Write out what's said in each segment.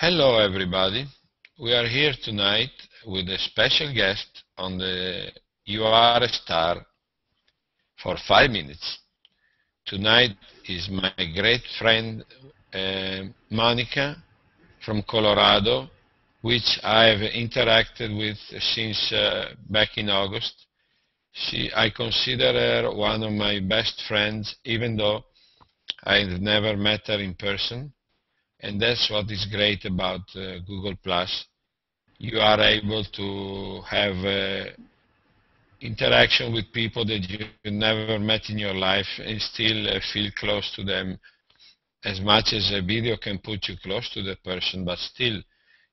Hello everybody. We are here tonight with a special guest on the You Are a Star for 5 minutes. Tonight is my great friend Monica from Colorado, which I've interacted with since back in August. I consider her one of my best friends, even though I've never met her in person. And that's what is great about Google Plus. You are able to have interaction with people that you never met in your life and still feel close to them, as much as a video can put you close to the person, but still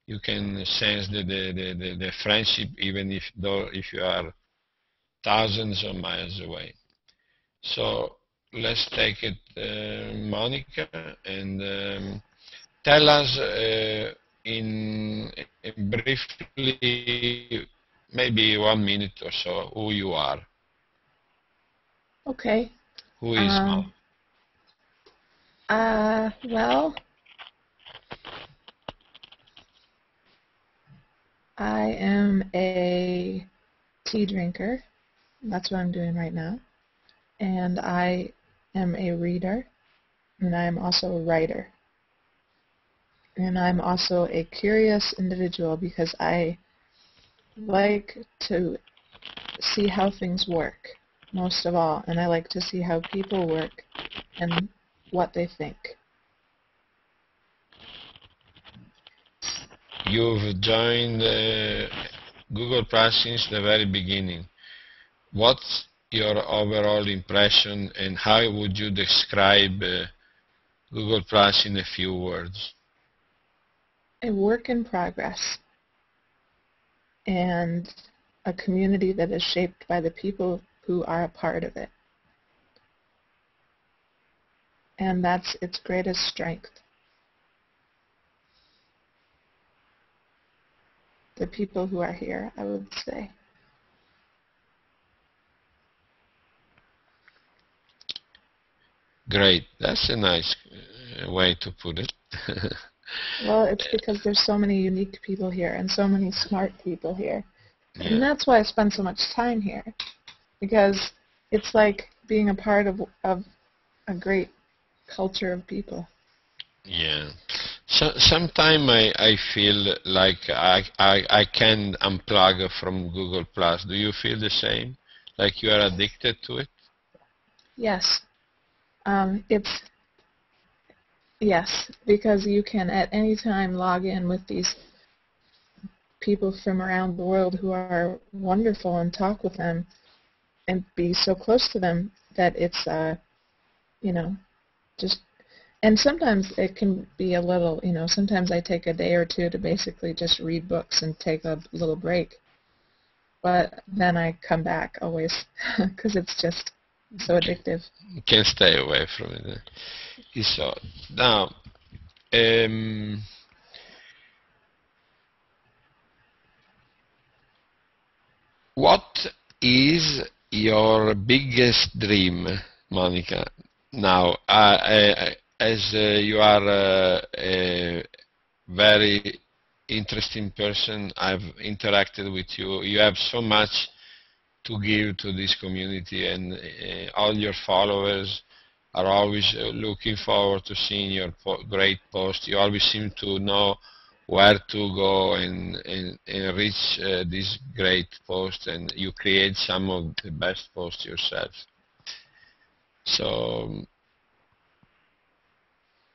you can sense the friendship even if you are thousands of miles away. So let's take it, Monica, and tell us in briefly, maybe 1 minute or so, who you are. Okay. Who is Mo? Well, I am a tea drinker. That's what I'm doing right now. And I am a reader, and I am also a writer. And I'm also a curious individual because I like to see how things work, most of all. And I like to see how people work and what they think. You've joined Google Plus since the very beginning. What's your overall impression and how would you describe Google Plus in a few words? A work in progress and a community that is shaped by the people who are a part of it. And that's its greatest strength. The people who are here, I would say. Great. That's a nice way to put it. Well, it's because there's so many unique people here and so many smart people here. Yeah. And that's why I spend so much time here. Because it's like being a part of a great culture of people. Yeah. So sometimes I feel like I can unplug from Google Plus. Do you feel the same? Like you are addicted to it? Yes. Yes, because you can at any time log in with these people from around the world who are wonderful and talk with them and be so close to them that it's, just, and sometimes it can be a little, sometimes I take a day or two to basically just read books and take a little break. But then I come back always because it's just so addictive. You can't stay away from it. So now, what is your biggest dream, Monica? Now, as you are a very interesting person, I've interacted with you. You have so much to give to this community, and all your followers are always looking forward to seeing your great posts. You always seem to know where to go and reach this great post, and you create some of the best posts yourself. So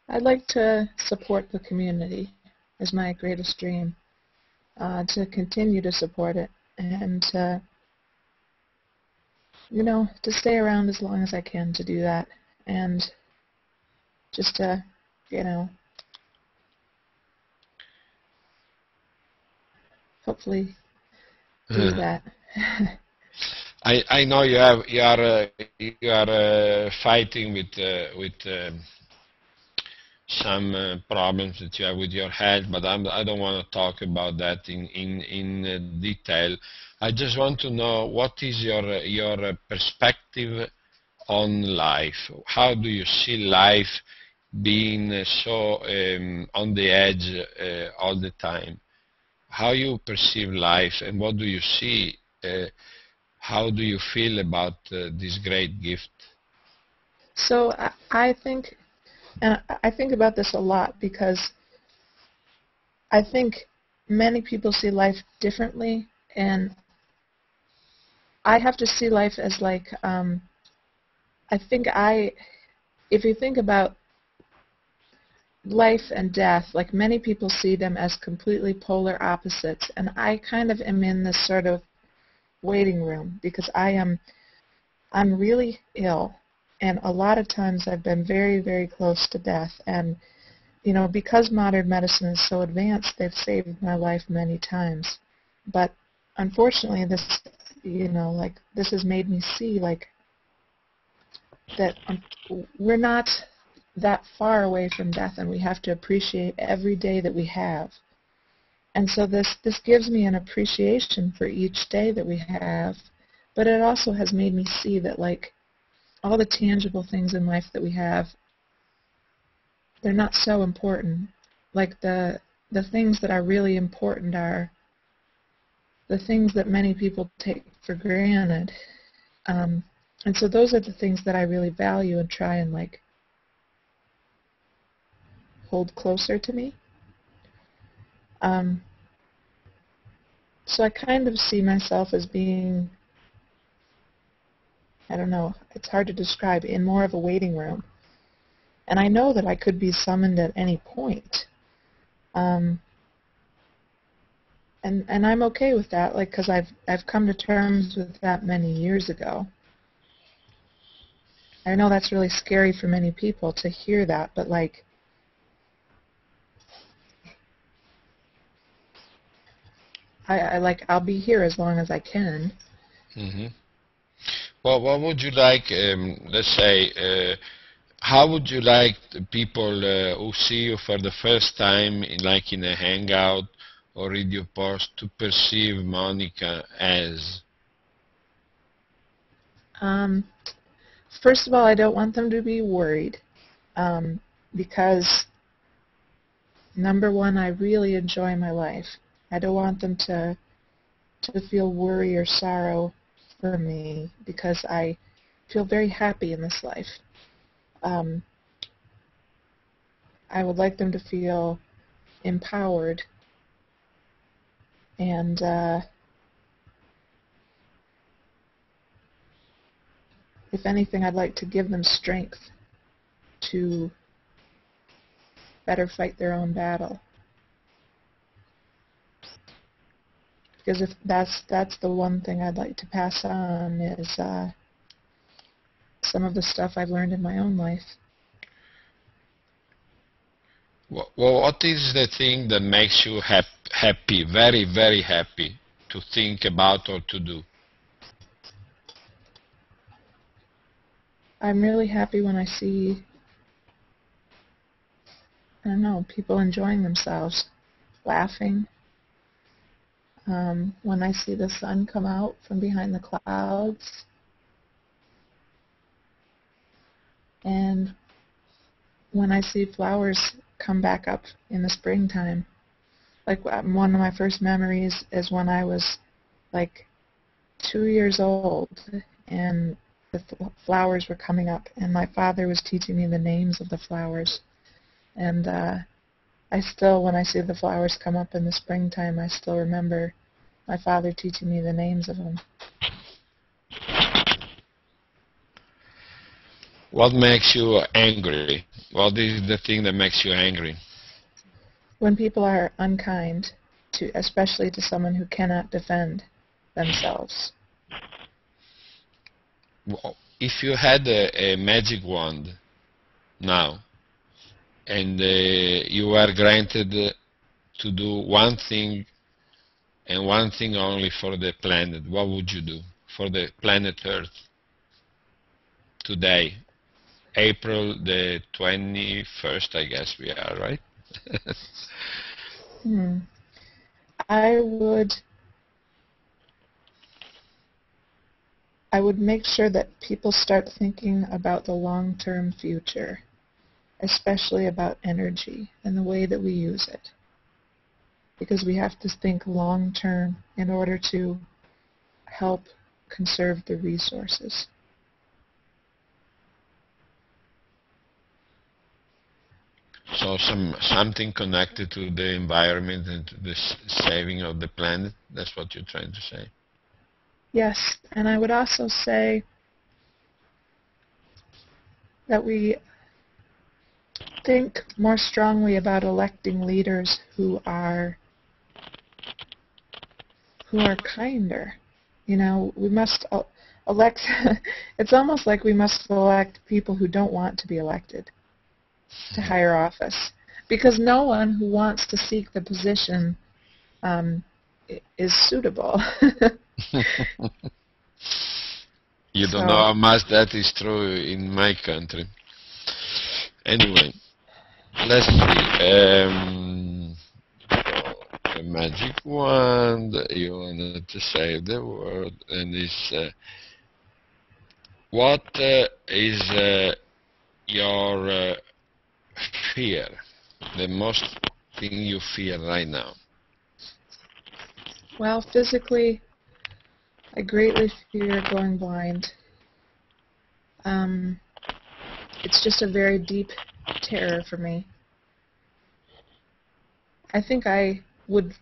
I'd like to support the community is my greatest dream, to continue to support it and to stay around as long as I can to do that and just to, hopefully do that. I know you are fighting with some problems that you have with your health, but I don't want to talk about that in detail. I just want to know what is your perspective on life. How do you see life being so on the edge all the time. How you perceive life, and what do you see? How do you feel about this great gift? So I think, and I think about this a lot because I think many people see life differently, and I have to see life as like, if you think about life and death, like many people see them as completely polar opposites, and I kind of am in this sort of waiting room because I'm really ill, and a lot of times I've been very, very close to death, and you know, because modern medicine is so advanced, they've saved my life many times. But unfortunately, this, you know, like this has made me see like that we're not that far away from death, and we have to appreciate every day that we have. And so this gives me an appreciation for each day that we have, but it also has made me see that like all the tangible things in life that we have, they're not so important. Like the things that are really important are the things that many people take for granted. And so those are the things that I really value and try and like hold closer to me. So I kind of see myself as being, I don't know, it's hard to describe, in more of a waiting room. And I know that I could be summoned at any point. And I'm okay with that, like, because I've come to terms with that many years ago. I know that's really scary for many people to hear that, but like, I'll be here as long as I can. Mm-hmm. Well, what would you like, let's say, how would you like the people who see you for the first time, like in a hangout or read your post, to perceive Monica as? First of all, I don't want them to be worried, because number one, I really enjoy my life. I don't want them to feel worry or sorrow for me because I feel very happy in this life. I would like them to feel empowered, and if anything, I'd like to give them strength to better fight their own battle. Because if that's the one thing I'd like to pass on is some of the stuff I've learned in my own life. Well, what is the thing that makes you happy, very, very happy, to think about or to do? I'm really happy when I see, I don't know, people enjoying themselves, laughing. When I see the sun come out from behind the clouds, and when I see flowers come back up in the springtime. Like one of my first memories is when I was like 2 years old, and the flowers were coming up, and my father was teaching me the names of the flowers. And I still, when I see the flowers come up in the springtime, I still remember my father teaching me the names of them. What makes you angry? What is the thing that makes you angry? When people are unkind, especially to someone who cannot defend themselves. Well, if you had a magic wand now, and you were granted to do one thing and one thing only for the planet, what would you do for the planet Earth today? April the 21st, I guess we are, right? I would make sure that people start thinking about the long-term future. especially about energy and the way that we use it. Because we have to think long term in order to help conserve the resources. So something connected to the environment and to the saving of the planet. That's what you're trying to say. Yes, and I would also say that we think more strongly about electing leaders who are kinder. You know, we must elect. It's almost like we must elect people who don't want to be elected to higher office, because no one who wants to seek the position is suitable. You don't know how much that is true in my country. Anyway, let's see. A magic wand. You wanted to save the world, and it's what is your fear? The most thing you fear right now? Well, physically, I greatly fear going blind. It's just a very deep terror for me. I think I would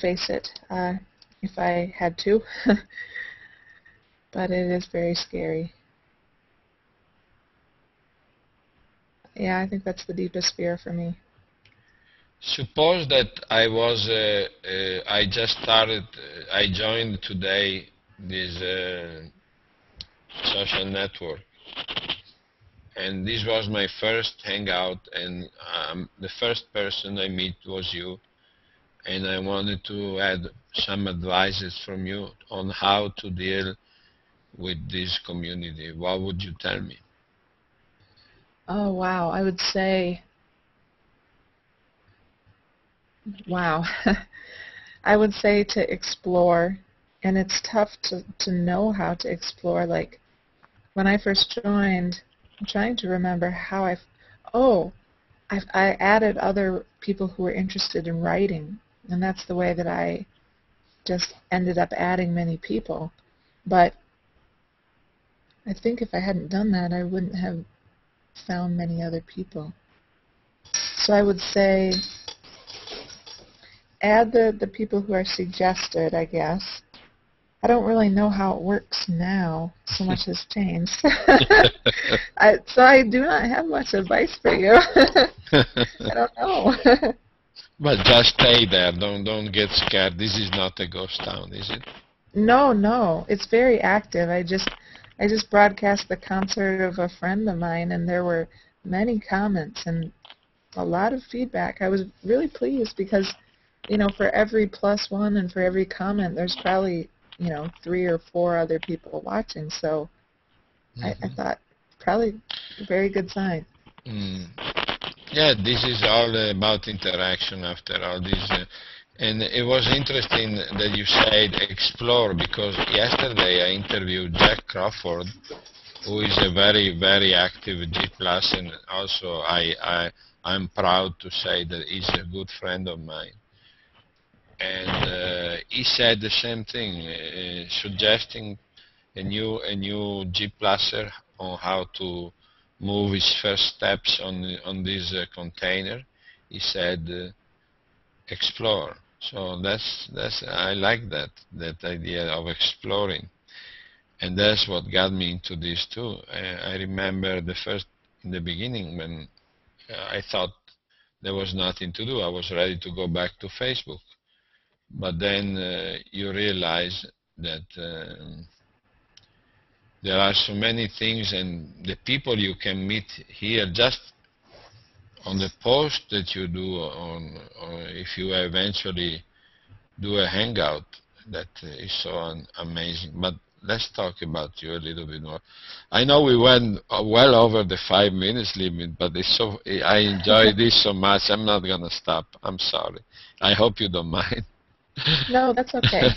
face it if I had to, but it is very scary. Yeah, I think that's the deepest fear for me. Suppose that I just started, I joined today this social network, and this was my first hangout, and the first person I meet was you, and I wanted to add some advices from you on how to deal with this community. What would you tell me? Oh, wow. I would say, wow. I would say to explore, and it's tough to know how to explore. Like, when I first joined, I'm trying to remember how I added other people who were interested in writing, and that's the way that I just ended up adding many people. But I think if I hadn't done that, I wouldn't have found many other people. So I would say add the people who are suggested, I guess. I don't really know how it works now. So much has changed. So I do not have much advice for you. I don't know. But just stay there. Don't get scared. This is not a ghost town, is it? No. It's very active. I just broadcast the concert of a friend of mine, and there were many comments and a lot of feedback. I was really pleased because, you know, for every +1 and for every comment, there's probably, you know, 3 or 4 other people watching. So I thought probably a very good sign. Yeah, this is all about interaction after all this. And it was interesting that you said explore, because yesterday I interviewed Jack Crawford, who is a very, very active G+, and also I'm proud to say that he's a good friend of mine. And he said the same thing, suggesting a new G+er on how to move his first steps on this container. He said explore. So that's I like that idea of exploring, and that's what got me into this too. I remember in the beginning when I thought there was nothing to do. I was ready to go back to Facebook, but then you realize that there are so many things, and the people you can meet here just on the post that you do on if you eventually do a hangout, that is so amazing. But let's talk about you a little bit more. I know we went well over the 5 minutes limit, but I enjoy this so much. I'm not gonna stop. I'm sorry. I hope you don't mind. No, that's okay.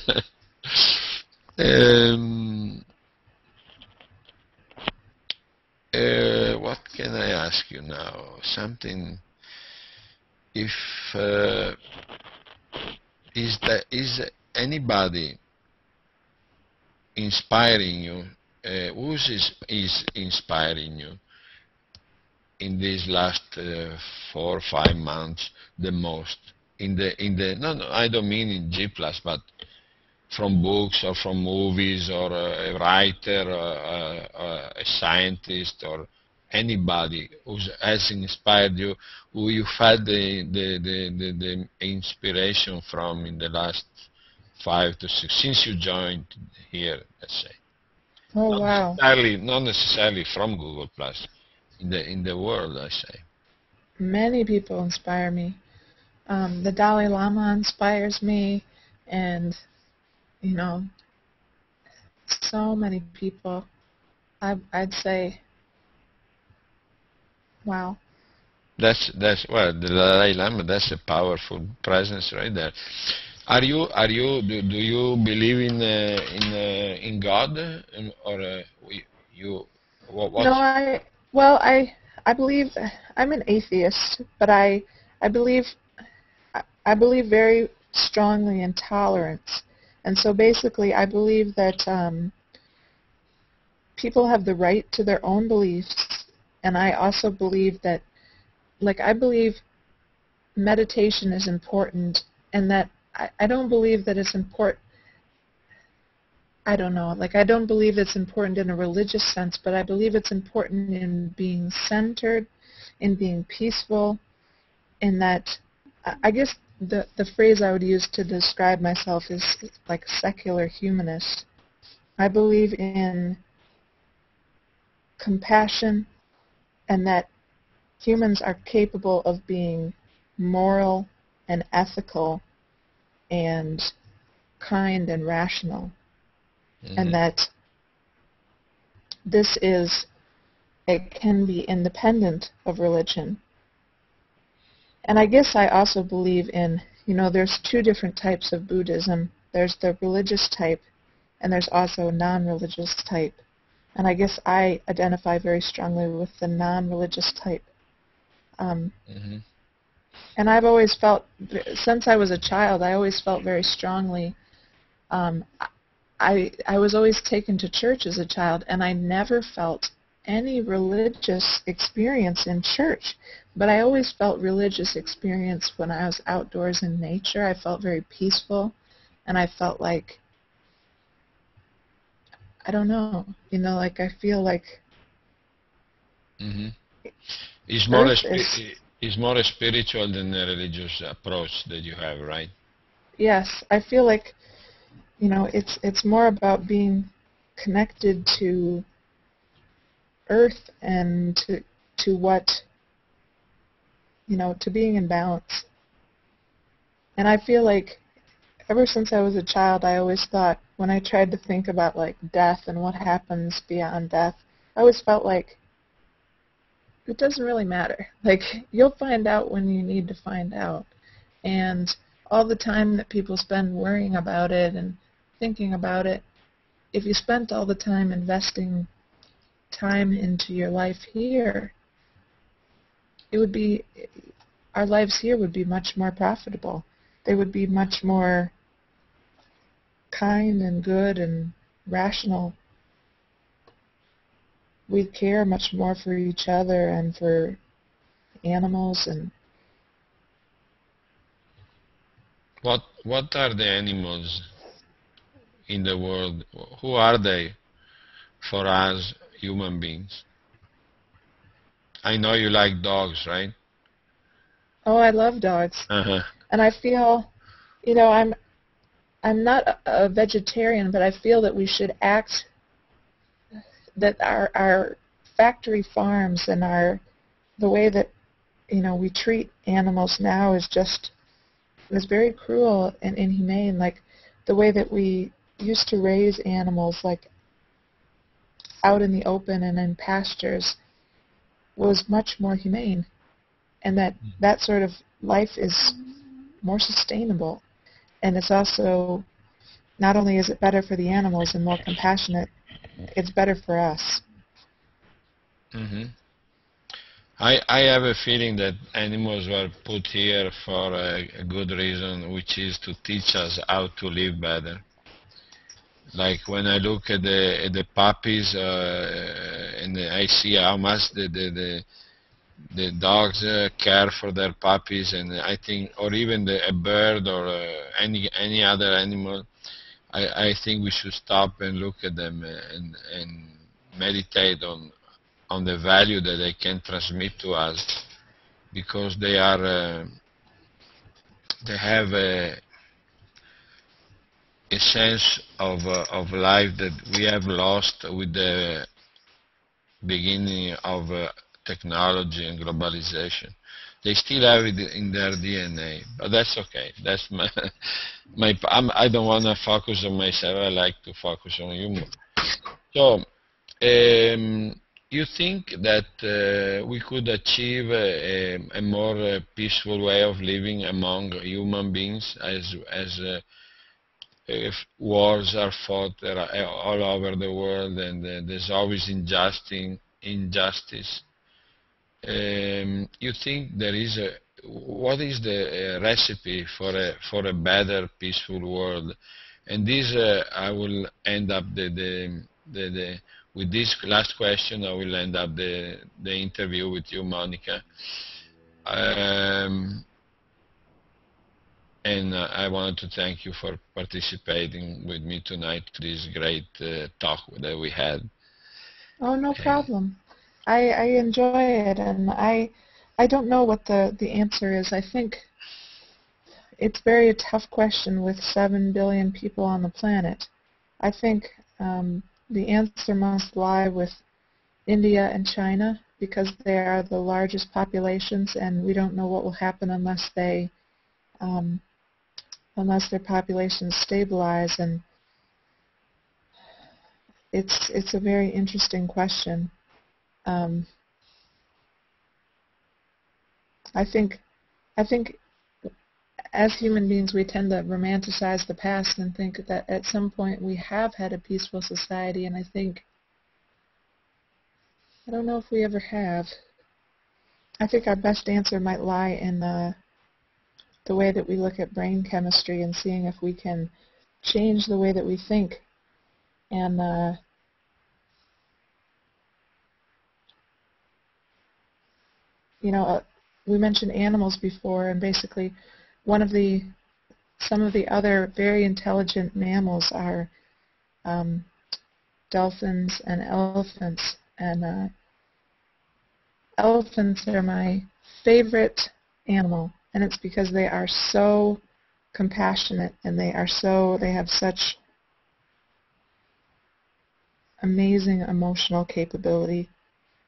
What what can I ask you now? Something. If is anybody inspiring you? Who is inspiring you in these last 4 or 5 months the most? No, I don't mean in G plus, but from books or from movies or a writer, a scientist, or anybody who has inspired you, who you felt the inspiration from in the last 5 to 6 since you joined here, let's say. Oh, wow. Not necessarily from Google Plus, in the world, I say. Many people inspire me. The Dalai Lama inspires me, and you know, so many people. I'd say, wow. That's well, the Dalai Lama. That's a powerful presence right there. Do you believe in God, or you what? No, I believe I'm an atheist, but I believe I believe very strongly in tolerance, and so basically I believe that people have the right to their own beliefs, and I also believe that, like, I believe meditation is important, and that I don't believe that it's important. I don't know, like, I don't believe it's important in a religious sense, but I believe it's important in being centered, in being peaceful, in that, I guess the phrase I would use to describe myself is like a secular humanist. I believe in compassion, and that humans are capable of being moral and ethical and kind and rational. Mm-hmm. And that it can be independent of religion. And I guess I also believe in, there's 2 different types of Buddhism. There's the religious type, and there's also a non-religious type. And I guess I identify very strongly with the non-religious type. Mm-hmm. And I've always felt, since I was a child, I always felt very strongly. I was always taken to church as a child, and I never felt any religious experience in church. But I always felt religious experience when I was outdoors in nature. I felt very peaceful, and I felt like, I don't know, like I feel like mm-hmm. It's more a spiritual than a religious approach that you have, right? Yes, I feel like, it's more about being connected to Earth and to what, to being in balance. And I feel like ever since I was a child, I always thought, when I tried to think about like death and what happens beyond death, I always felt like it doesn't really matter. Like, you'll find out when you need to find out. And all the time that people spend worrying about it and thinking about it, if you spent all the time investing time into your life here, our lives here would be much more profitable. They would be much more kind and good and rational. We'd care much more for each other and for animals. And what are the animals in the world? Who are they for us human beings? I know you like dogs, right? Oh, I love dogs. Uh-huh. And I feel, I'm not a vegetarian, but I feel that we should act, that our factory farms and the way that, we treat animals now is very cruel and inhumane. Like, the way that we used to raise animals, like, out in the open and in pastures, was much more humane. And that sort of life is more sustainable. And it's also, not only is it better for the animals and more compassionate, it's better for us. Mm-hmm. I have a feeling that animals were put here for a good reason, which is to teach us how to live better. Like when I look at the puppies, and I see how much the dogs care for their puppies, and I think, or even a bird or any other animal, I think we should stop and look at them and meditate on the value that they can transmit to us, because they have a sense of life that we have lost with the beginning of technology and globalization. They still have it in their DNA, but that's okay. That's I don't want to focus on myself. I like to focus on you. So, you think that we could achieve a more peaceful way of living among human beings as if wars are fought all over the world, and there's always injustice? You think there is what is the recipe for a better, peaceful world? And this I will end up with this last question. I will end up the interview with you, Monica. And I wanted to thank you for participating with me tonight to this great talk that we had. Oh, no problem. I enjoy it, and I don't know what the answer is. I think it's very a tough question with 7 billion people on the planet. I think the answer must lie with India and China, because they are the largest populations, and we don't know what will happen unless their populations stabilize. And it's a very interesting question. I think as human beings we tend to romanticize the past and think that at some point we have had a peaceful society, and I don't know if we ever have. I think our best answer might lie in the way that we look at brain chemistry and seeing if we can change the way that we think. And we mentioned animals before, and basically some of the other very intelligent mammals are dolphins and elephants. And elephants are my favorite animal, and it's because they are so compassionate, and they have such amazing emotional capability.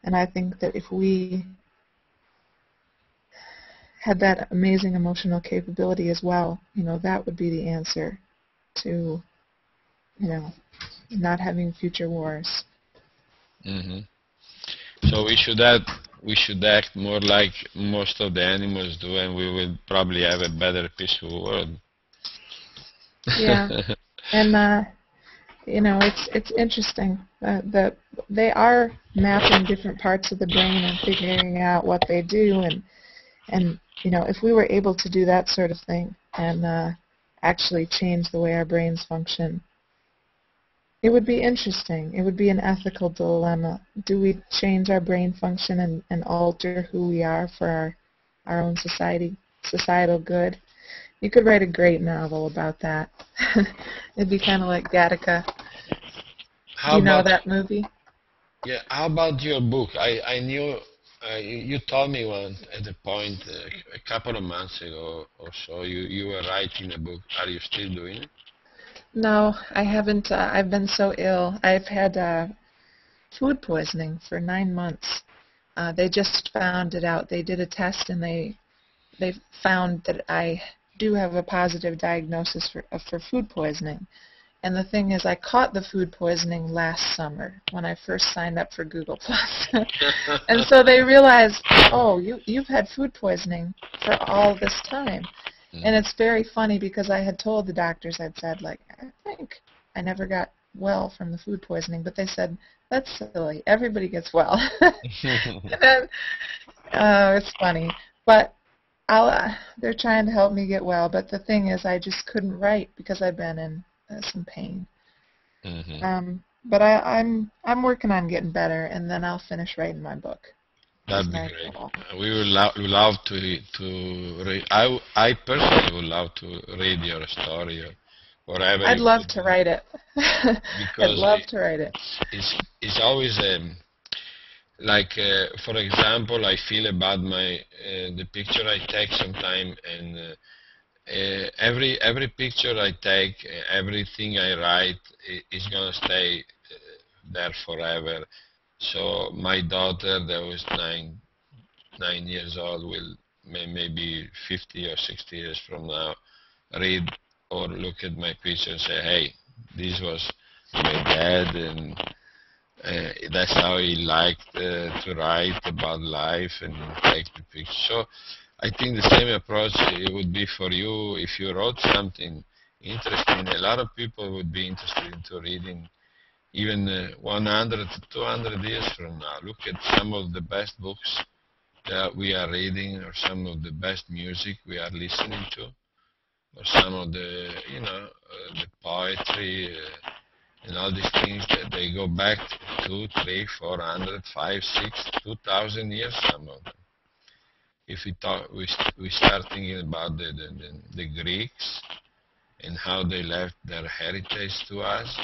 And I think that if we had that amazing emotional capability as well, that would be the answer to, not having future wars. Mm-hmm. So we should act more like most of the animals do, and we will probably have a better, peaceful world. Yeah, and it's interesting that they are mapping different parts of the brain and figuring out what they do, and if we were able to do that sort of thing and actually change the way our brains function, it would be interesting. It would be an ethical dilemma. Do we change our brain function and alter who we are for our own societal good? You could write a great novel about that. It'd be kind of like Gattaca. Do you know that movie? Yeah. How about your book? I knew you told me one at a point a couple of months ago or so. You were writing a book. Are you still doing it? No, I haven't. I've been so ill. I've had food poisoning for 9 months. They just found it out. They did a test, and they found that I do have a positive diagnosis for food poisoning. And the thing is, I caught the food poisoning last summer when I first signed up for Google+. And so they realized, oh, you've had food poisoning for all this time. And it's very funny because I had told the doctors, I'd said, like, I think I never got well from the food poisoning. But they said, that's silly. Everybody gets well. Oh, it's funny. But they're trying to help me get well. But the thing is, I just couldn't write because I've been in some pain. Hmm. But I'm working on getting better, and then I'll finish writing my book. Is That'd be my great. goal. We would love to read. I personally would love to read your story or whatever I'd you love put to in, write it. I'd because love to write it. it's always like for example, I feel about my the picture I take sometime, and every picture I take, everything I write is gonna stay there forever. So my daughter, that was 9 years old, will maybe 50 or 60 years from now read or look at my picture and say, hey, this was my dad, and that's how he liked to write about life and take the picture. So I think the same approach it would be for you if you wrote something interesting. A lot of people would be interested into reading even 100 to 200 years from now. Look at some of the best books that we are reading, or some of the best music we are listening to, or some of the, the poetry and all these things that they go back 2, 3, 400, 5, 6, 2,000 years, some of them. If we start thinking about the Greeks and how they left their heritage to us,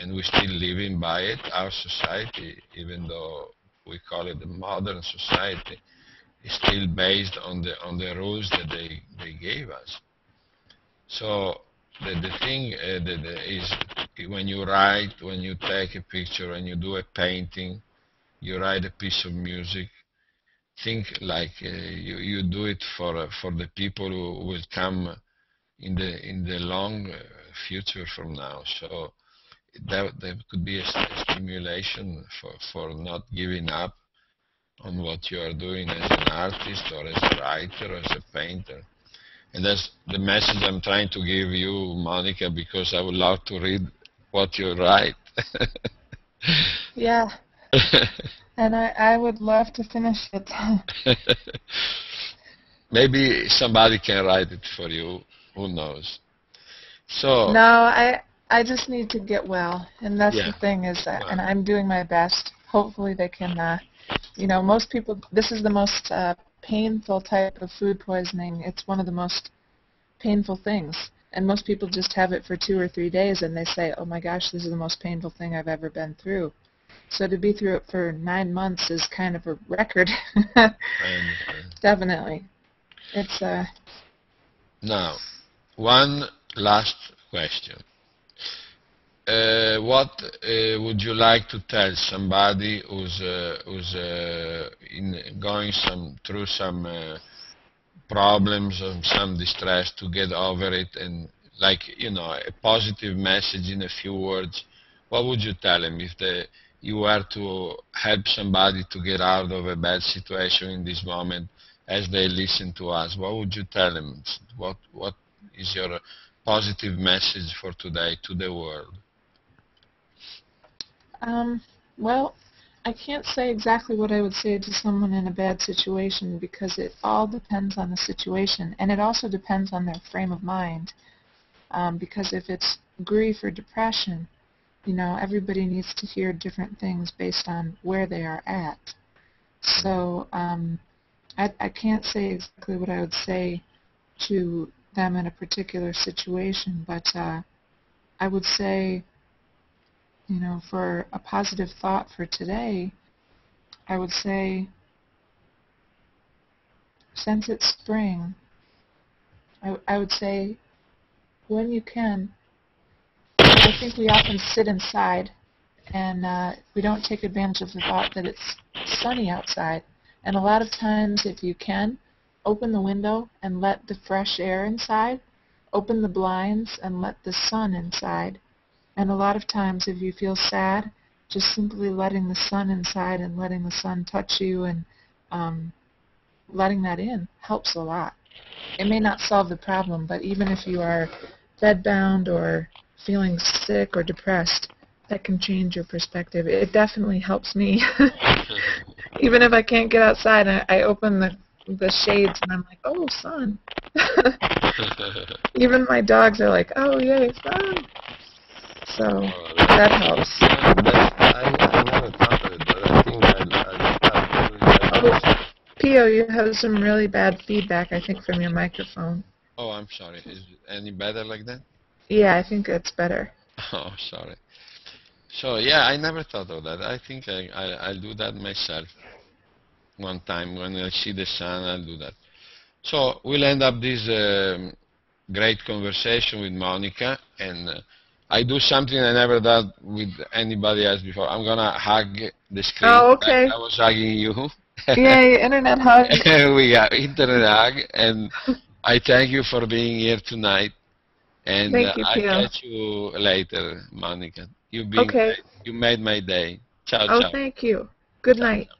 and we're still living by it, our society, even though we call it a modern society, is still based on the rules that they gave us. So the thing is, when you write, when you take a picture, when you do a painting, you write a piece of music, think like you do it for the people who will come in the long future from now. So that could be a stimulation for not giving up on what you are doing as an artist or as a writer or as a painter. And that's the message I'm trying to give you, Monica, because I would love to read what you write. Yeah, and I would love to finish it. Maybe somebody can write it for you. Who knows? So, No, I just need to get well, and that's yeah. the thing is that, Well, and I'm doing my best. Hopefully they can, most people, this is the most painful type of food poisoning. It's one of the most painful things, and most people just have it for 2 or 3 days, and they say, oh my gosh, this is the most painful thing I've ever been through. So to be through it for 9 months is kind of a record. I understand. Definitely. It's Now, one last question. What would you like to tell somebody who's going through some problems or some distress, to get over it, and like a positive message in a few words? What would you tell them if you were to help somebody to get out of a bad situation in this moment as they listen to us? What would you tell them? What is your positive message for today to the world? well, I can't say exactly what I would say to someone in a bad situation because it all depends on the situation, and it also depends on their frame of mind. Because if it's grief or depression, everybody needs to hear different things based on where they are at. So I can't say exactly what I would say to them in a particular situation, but I would say, for a positive thought for today, I would say, since it's spring, I would say, when you can, I think we often sit inside and we don't take advantage of the thought that it's sunny outside. And a lot of times, if you can, open the window and let the fresh air inside, open the blinds and let the sun inside. And a lot of times, if you feel sad, just simply letting the sun inside and letting the sun touch you and letting that in helps a lot. It may not solve the problem, but even if you are bedbound or feeling sick or depressed, that can change your perspective. It definitely helps me. Even if I can't get outside, I open the shades and I'm like, oh, sun. Even my dogs are like, oh, yay, sun. So that helps. I never thought of it, but I think I'll start doing that. Oh, Pio, you have some really bad feedback, I think, from your microphone. Oh, I'm sorry. Is it any better like that? Yeah, I think it's better. Oh, sorry. So, yeah, I never thought of that. I think I'll do that myself one time. When I see the sun, I'll do that. So, we'll end up this great conversation with Monica, and I do something I never done with anybody else before. I'm going to hug the screen. Oh, okay. Like I was hugging you. Yay, internet hug. We got internet hug, and I thank you for being here tonight. And Thank you, I'll Pio. catch you later, Monica. You Okay. you made my day. Ciao, Oh, ciao. thank you. Good Ciao, night. ciao.